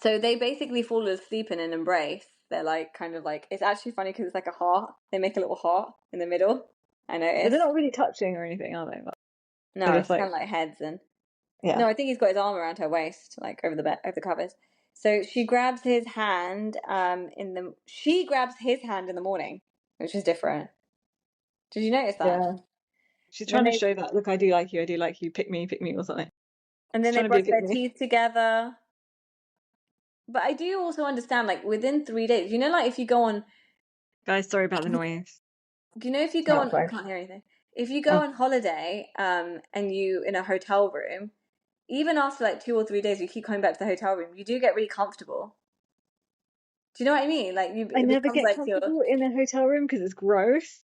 S2: So they basically fall asleep in an embrace. They're like kind of like, it's actually funny because it's like a heart. They make a little heart in the middle. I
S3: But they're
S2: noticed.
S3: not really touching or anything, are they?
S2: No,
S3: They're
S2: it's
S3: just like,
S2: kind of like heads and
S3: yeah,
S2: no, I think he's got his arm around her waist, like over the covers. So she grabs his hand she grabs his hand in the morning, which is different. Did you notice that?
S3: yeah. She's
S2: Then
S3: trying to
S2: they
S3: show that, look, I do like you, pick me, or something.
S2: and
S3: She's
S2: then they
S3: trying to be
S2: brush
S3: a pick
S2: their
S3: me.
S2: teeth together. But I do also understand, like within 3 days, you know, like if you go on,
S3: Guys, sorry about the noise.
S2: you know, if you go
S3: Right
S2: on, I
S3: outside.
S2: can't hear anything. If you go
S3: Oh,
S2: on holiday, and you in a hotel room, even after like 2 or 3 days, you keep coming back to the hotel room, you do get really comfortable. Do you know what I mean? Like
S3: I
S2: it
S3: never
S2: becomes
S3: get
S2: like your
S3: comfortable in a hotel room because it's gross.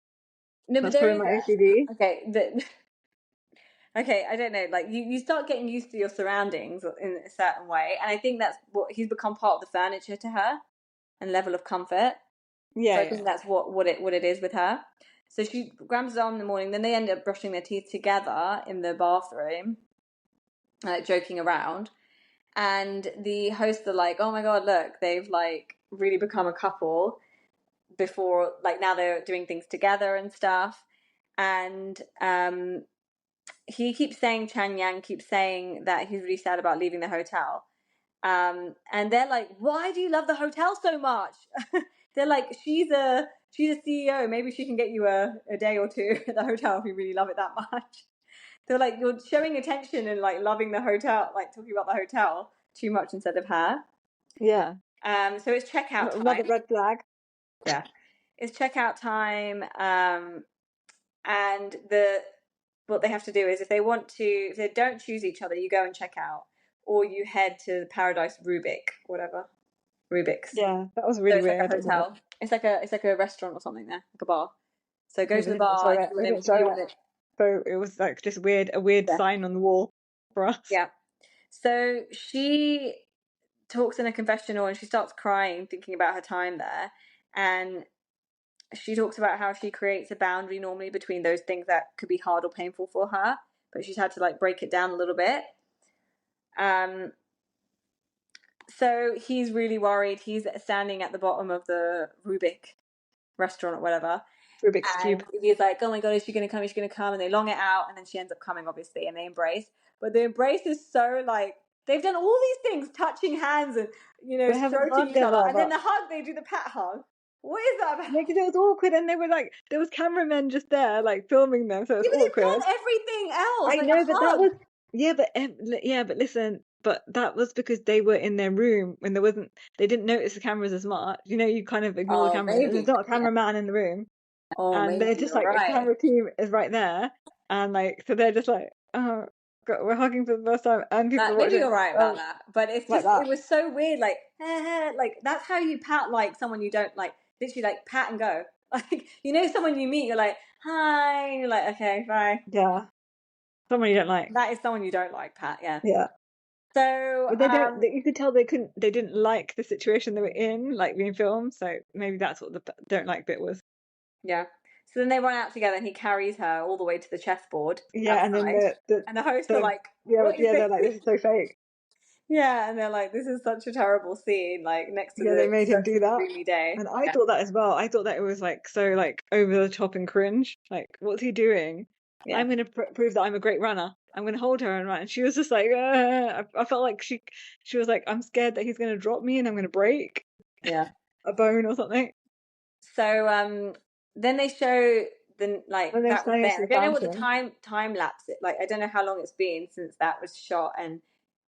S2: no, but
S3: That's
S2: there
S3: probably
S2: is
S3: my OCD.
S2: okay. Okay, I don't know. Like you start getting used to your surroundings in a certain way, and I think that's what he's become part of the furniture to her and level of comfort. So
S3: Yeah,
S2: I
S3: yeah.
S2: think that's what it is with her. So she grabs it on in the morning. Then they end up brushing their teeth together in the bathroom, joking around. And the hosts are like, "Oh my god, look, they've like really become a couple." Before, like now they're doing things together and stuff. And he keeps saying Chang Yang keeps saying that he's really sad about leaving the hotel. And they're like, "Why do you love the hotel so much?" They're like, she's a CEO. Maybe she can get you a day or two at the hotel if you really love it that much. They're like, you're showing attention and like loving the hotel, like talking about the hotel too much instead of her.
S3: Yeah.
S2: So it's checkout
S3: Another
S2: time.
S3: red flag.
S2: Yeah, it's checkout time. And what they have to do is if they don't choose each other, you go and check out, or you head to the Paradise Rubik's.
S3: Yeah, that was
S2: So
S3: really
S2: it's like a
S3: weird. I don't know.
S2: hotel. It's like a restaurant or something there, like a bar. So go
S3: Yeah,
S2: to
S3: they
S2: the
S3: didn't
S2: bar
S3: show
S2: and
S3: it. They didn't show
S2: you
S3: it.
S2: want it.
S3: So it was like just a weird
S2: Yeah,
S3: sign on the wall for us.
S2: yeah. So she talks in a confessional and she starts crying, thinking about her time there, and she talks about how she creates a boundary normally between those things that could be hard or painful for her, but she's had to like break it down a little bit. Um, so he's really worried. He's standing at the bottom of the Rubik restaurant or whatever.
S3: Rubik's
S2: And
S3: Cube.
S2: he's like, "Oh my god, is she gonna come? Is she gonna come?" And they long it out, and then she ends up coming, obviously, and they embrace. But the embrace is so like they've done all these things, touching hands and
S3: They haven't
S2: stroking
S3: hugged
S2: each other,
S3: ever,
S2: and then
S3: but
S2: the hug, they do the pat hug. What is that about?
S3: yeah, 'cause it was awkward, and they were like, there was cameramen just there, like filming them, so it was
S2: Yeah, but they've
S3: awkward.
S2: done everything else,
S3: I
S2: like a
S3: know, but that
S2: hug.
S3: was yeah, but listen, but that was because they were in their room when they didn't notice the cameras as much. You know, you kind of ignore the
S2: Oh,
S3: cameras. There's
S2: maybe.
S3: not a
S2: Yeah.
S3: cameraman in the room,
S2: Oh,
S3: and they're
S2: maybe
S3: just
S2: you're
S3: like a
S2: right.
S3: camera team is right there, and like so they're just like, oh God, we're hugging for the first time, and people are
S2: Maybe
S3: watching
S2: you're right about that, but it's
S3: like
S2: just
S3: that.
S2: it was so weird. Like, like that's how you pat like someone you don't like. Literally, like pat and go. Like someone you meet, you're like hi, and you're like okay, bye.
S3: Yeah, someone you don't like.
S2: That is someone you don't like, Pat. Yeah.
S3: Yeah.
S2: So
S3: But you could tell they didn't like the situation they were in, like being filmed, so maybe that's what the don't like bit was.
S2: yeah. So then they run out together, and he carries her all the way to the chessboard
S3: Yeah, and then
S2: outside, and the hosts are
S3: the
S2: like, "What is
S3: they're
S2: this?"
S3: like, this is so fake.
S2: Yeah, and they're like, "This is such a terrible scene." Like next to
S3: Yeah, they made him
S2: such
S3: do
S2: a
S3: that.
S2: gloomy day.
S3: And I
S2: Yeah.
S3: thought that as well. I thought that it was like so like over the top and cringe. Like, what's he doing?
S2: Yeah.
S3: I'm gonna prove that I'm a great runner. I'm gonna hold her and run. And she was just like, I felt like she was like, I'm scared that he's gonna drop me and I'm gonna break
S2: Yeah.
S3: a bone or something.
S2: So then they show
S3: And then
S2: that was
S3: standing next
S2: there.
S3: to
S2: I
S3: the
S2: don't know what the
S3: fountain.
S2: time lapse it like. I don't know how long it's been since that was shot, and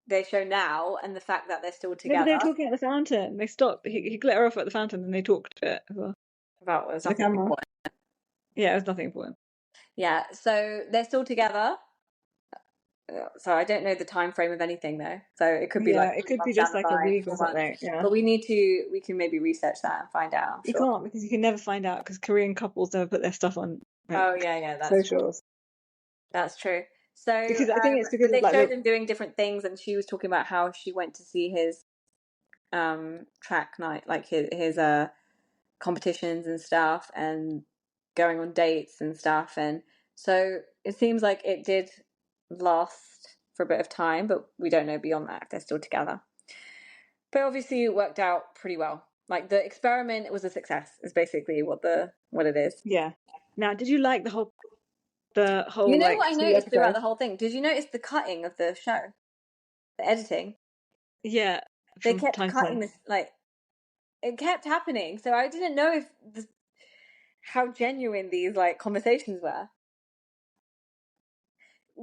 S2: they show now and the fact that they're still
S3: No, but they were
S2: together.
S3: talking at the fountain. They stopped. He let her off at the fountain, and they talked a bit as well
S2: About was
S3: to the
S2: nothing
S3: camera.
S2: important.
S3: Yeah, it was nothing important.
S2: Yeah, so they're still together. So I don't know the time frame of anything though. So it could be
S3: Yeah,
S2: like
S3: it could be
S2: 3 months down
S3: just
S2: the
S3: like a
S2: line,
S3: week or
S2: 4 months.
S3: something. Yeah,
S2: But we can maybe research that and find out, I'm
S3: you
S2: sure.
S3: can't because you can never find out because Korean couples never put their stuff on like
S2: Oh yeah, that's true.
S3: socials.
S2: That's true. So,
S3: Because I think it's because
S2: but
S3: of
S2: they
S3: like
S2: showed them doing different things, and she was talking about how she went to see his track night, like his competitions and stuff, and going on dates and stuff, and so it seems like it did last for a bit of time, but we don't know beyond that if they're still together. But obviously, it worked out pretty well. Like the experiment was a success. Is basically what it is.
S3: yeah. Now, did you like the whole the whole
S2: You know
S3: like
S2: what I
S3: 2
S2: noticed throughout
S3: episodes.
S2: the whole thing? Did you notice the cutting of the show? The editing?
S3: Yeah,
S2: They
S3: from
S2: kept
S3: time to
S2: cutting
S3: time.
S2: this, like, it kept happening. So I didn't know if how genuine these like conversations were.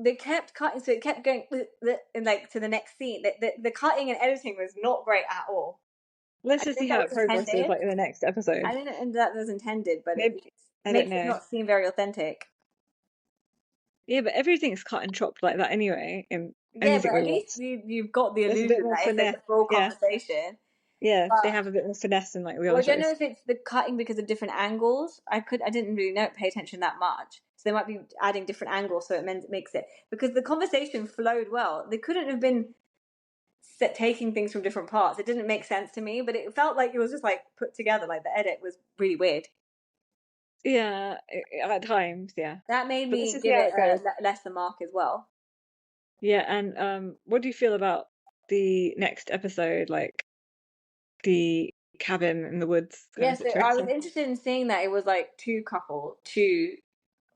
S2: They kept cutting, so it kept going and like to the next scene. The cutting and editing was not great at all.
S3: Let's
S2: I don't
S3: just
S2: know
S3: see
S2: if that
S3: how
S2: was
S3: it progresses
S2: intended.
S3: like in the next episode.
S2: I don't know if that was intended, but it
S3: Maybe, I don't
S2: makes it
S3: know.
S2: not seem very authentic.
S3: Yeah, but everything's cut and chopped like that anyway in
S2: Yeah,
S3: anything
S2: but
S3: we
S2: at least
S3: watch.
S2: you've got the
S3: There's a bit
S2: illusion
S3: more
S2: that if there's
S3: finesse.
S2: a full
S3: Yeah,
S2: conversation.
S3: yeah, they
S2: But
S3: have a bit more finesse than like the
S2: well,
S3: other
S2: I don't know
S3: shows.
S2: if it's the cutting because of different angles. I didn't really pay attention that much. So they might be adding different angles, so makes it because the conversation flowed well. They couldn't have been taking things from different parts. It didn't make sense to me, but it felt like it was just like put together. Like the edit was really weird.
S3: Yeah, at times, yeah.
S2: That made
S3: But let's
S2: me
S3: just see
S2: give
S3: how
S2: it
S3: it goes.
S2: a lesser mark as well.
S3: Yeah, and what do you feel about the next episode, like the cabin in the woods kind
S2: Yeah,
S3: of
S2: so I was
S3: situation?
S2: interested in seeing that it was like two or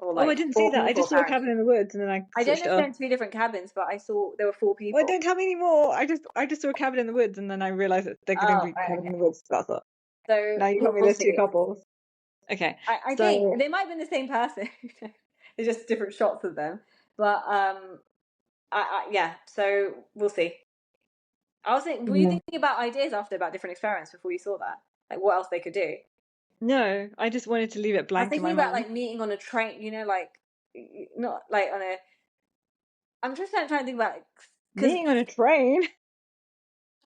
S3: Oh, I
S2: like
S3: didn't see
S2: four
S3: that. I
S2: people
S3: just saw a cabin
S2: apparently.
S3: in the woods and then I
S2: I don't
S3: switched
S2: know
S3: it
S2: if they're
S3: off.
S2: in two different cabins, but I saw there were four
S3: Oh,
S2: people.
S3: don't tell me anymore. I just saw a cabin in the woods and then I realized that they're going to
S2: Oh,
S3: be
S2: right,
S3: cabin in
S2: okay.
S3: the woods. That's it.
S2: So
S3: Now you told me
S2: we'll
S3: there's two
S2: see.
S3: couples. Okay,
S2: I think
S3: so
S2: they might have been the same person. It's just different shots of them. But yeah. So we'll see. I was thinking, were you
S3: yeah.
S2: thinking about ideas after about different experiments before you saw that? Like what else they could do?
S3: No, I just wanted to leave it
S2: I was
S3: blank in
S2: thinking
S3: my
S2: about
S3: mind.
S2: like meeting on a train, like not like on a. I'm just trying to think about because
S3: Being on a train,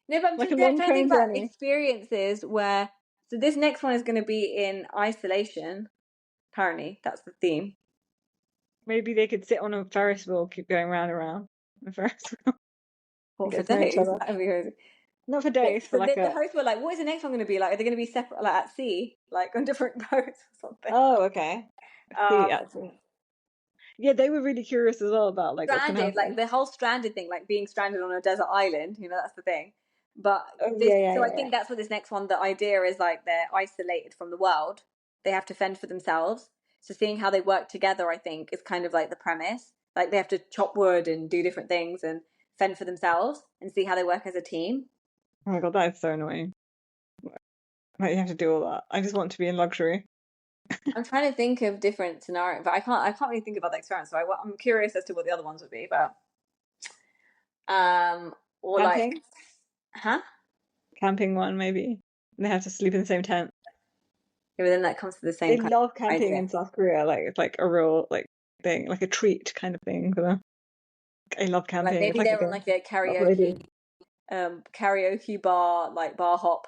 S2: no, but I'm
S3: like
S2: just
S3: a
S2: trying
S3: long
S2: to think
S3: train
S2: about
S3: journey.
S2: experiences where. So this next one is going to be in isolation. Apparently, that's the theme.
S3: Maybe they could sit on a Ferris wheel, keep going round and round. A Ferris wheel, and
S2: What for
S3: get to know each
S2: days?
S3: other.
S2: That'd be crazy.
S3: Not for days, for
S2: So
S3: like
S2: the
S3: a.
S2: hosts were like, "What is the next one going to be like? Are they going to be separate, like at sea, like on different boats or something?"
S3: Oh, okay. See,
S2: Um,
S3: actually, yeah, they were really curious as well about like what's gonna
S2: stranded, like
S3: happen.
S2: the whole stranded thing, like being stranded on a desert island. That's the thing. But
S3: Oh
S2: this,
S3: yeah, yeah,
S2: so I
S3: yeah,
S2: think
S3: yeah.
S2: that's what this next one. The idea is like they're isolated from the world. They have to fend for themselves. So seeing how they work together, I think, is kind of like the premise. Like they have to chop wood and do different things and fend for themselves and see how they work as a team.
S3: Oh my God, that is so annoying. Like you have to do all that. I just want to be in luxury.
S2: I'm trying to think of different scenarios, but I can't really think about the experiments. So I'm curious as to what the other ones would be. But or like,
S3: Camping,
S2: huh?
S3: camping one maybe. And they have to sleep in the same tent.
S2: Yeah, but then that comes to the
S3: They
S2: same kind
S3: love
S2: of
S3: camping
S2: idea.
S3: in South Korea. Like it's like a real like thing, like a treat kind of thing for them. I love
S2: Like
S3: camping. It's
S2: maybe
S3: like a
S2: they're on
S3: thing.
S2: like a
S3: That's what they do.
S2: karaoke bar, like bar hop.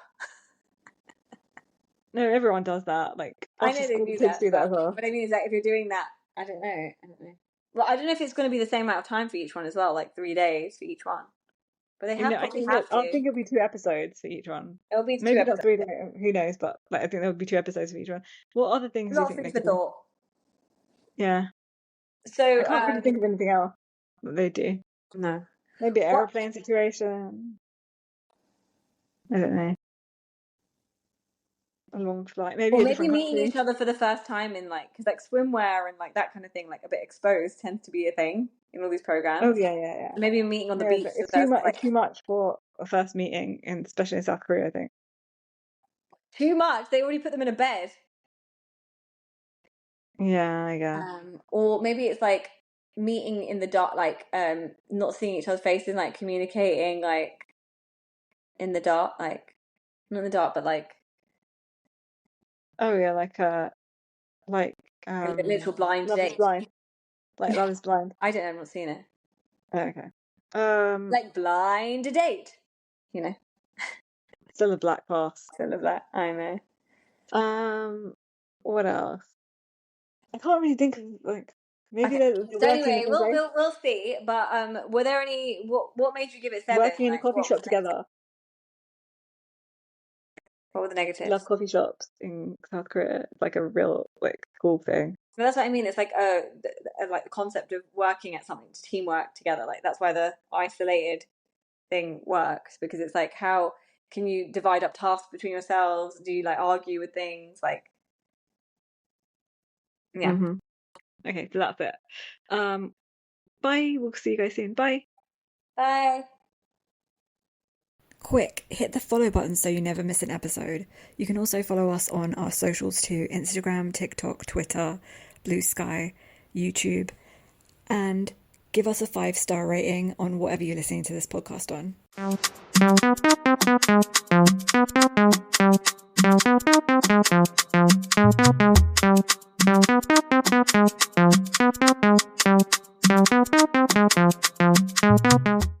S3: No, everyone does that. Like
S2: I
S3: after
S2: know they
S3: school,
S2: do
S3: kids
S2: that,
S3: do that as
S2: but
S3: well.
S2: what I mean is that if you're doing that, I don't know. I don't know. Well, I don't know if it's going to be the same amount of time for each one as well, like 3 days for each one. But they
S3: You know,
S2: probably have
S3: I
S2: to.
S3: think it'll be 2 episodes for each one.
S2: It'll be two
S3: Maybe not
S2: episodes.
S3: 3 days. Who knows? But like I think there will be 2 episodes for each one. What other
S2: A
S3: things do you
S2: lot of
S3: think they
S2: food for
S3: could do?
S2: thought.
S3: Yeah, I
S2: So,
S3: can't really think of anything else that they do.
S2: no.
S3: Maybe
S2: What
S3: airplane situation. I don't know. A long flight. Maybe
S2: Or
S3: a
S2: maybe
S3: different
S2: meeting
S3: country.
S2: each other for the first time in like, because like swimwear and like that kind of thing, like a bit exposed, tends to be a thing in all these
S3: Oh
S2: programs.
S3: yeah, yeah, yeah.
S2: So maybe meeting on the
S3: No,
S2: beach
S3: but
S2: for the first, like,
S3: it's too much for a first meeting, and especially in South Korea, I think.
S2: too much. They already put them in a bed.
S3: Yeah, I guess.
S2: Or maybe it's like meeting in the dark, like not seeing each other's faces, like communicating like in the dark, like not in the dark, but
S3: Oh yeah, like
S2: a literal blind
S3: Love is
S2: date.
S3: Blind. Like Love is Blind.
S2: I don't know, I've not seen it.
S3: Oh, okay. Um,
S2: Like blind date, you know,
S3: Still a black pass.
S2: sort of that. I know.
S3: What else? I can't really think of like maybe
S2: Okay.
S3: they're
S2: So
S3: working in the
S2: anyway,
S3: same
S2: we'll
S3: place,
S2: we'll we'll see. But were there any? What made you give it 7?
S3: working in a
S2: Like,
S3: coffee shop together.
S2: what were the
S3: I love
S2: negatives?
S3: coffee shops in South Korea. It's like a real like cool thing.
S2: So that's what I mean. It's like like the concept of working at something, teamwork together. Like that's why the isolated thing works, because it's like, how can you divide up tasks between yourselves? Do you like argue with things? Like, yeah.
S3: Hmm Okay, so that's it. Bye. We'll see you guys soon. Bye.
S2: Bye.
S1: Quick, hit the follow button so you never miss an episode. You can also follow us on our socials too: Instagram, TikTok, Twitter, Blue Sky, YouTube, and give us a 5-star rating on whatever you're listening to this podcast on.